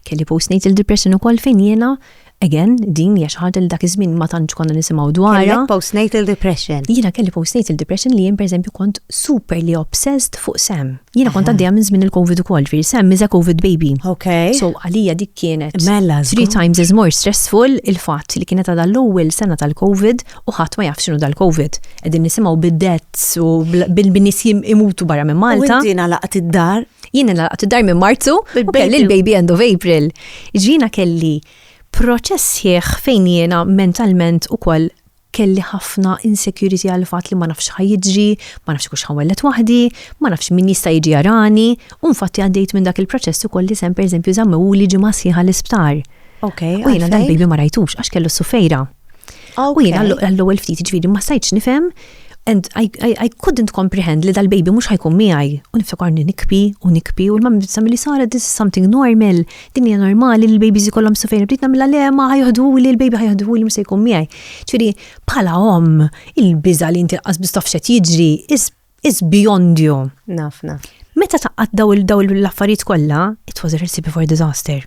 kelli postnatal depression ukoll fejn jiena again din hija xi ħaġa li dak iż-żmien ma tantx konna nisimgħu dwarha. Kellek postnatal depression. Jiena kelli postnatal depression li jien pereżempju kont superly obsessed fuq Sam. Jiena kont għaddejja minn żmien il-COVID ukoll, ġifieri Sam is a COVID baby. Okay. So għalija dik kienet Mela, 3 times as more stressful il-fatt li kienet għadha l-ewwel sena tal-COVID u ħadd ma jaf x'inhu dal-COVID. Qegħdin nisimgħu bid-deaths u bil-nies imutu barra minn Malta. U inti nagħlaqt id-dar? Jiena nagħlaqt id-dar minn Marzu u kelli l-baby end of April. Ġina kelli proċess ħieħ fejn jiena mentalment ukoll kelli ħafna insecurity għal fatt li ma nafx ħajjiġri, ma nafx kux ħawellet waħdi, ma nafx min jista' jiġi jarani, u infatti għaddejt minn dak il-proċess ukoll li sem pereżempju żammewli ġimgħa sħiħa l-isptar. Okay. U jiena dal-baby ma rajtux għax kellu s-sufejra. U jiena għall-ewwel ftit ġifieri ma stajtx nifhem. And I couldn't comprehend li dal-baby mux ħajkun miegħi. U niftakarni nikbi u l-mamma bitsam li Sara, this is something normal, din hija normali li l-babies ikollhom sufejra. Bdiet nagħmilha le ma ħajħdu li l-baby ħajħdu li mhux se jkun miegħi. Ġifieri bħala il-biża li inti qasbis taf x'qed jiġri is beyond you. Naf. Meta taqqat daw l-affarijiet kollha, it was a recipe for disaster.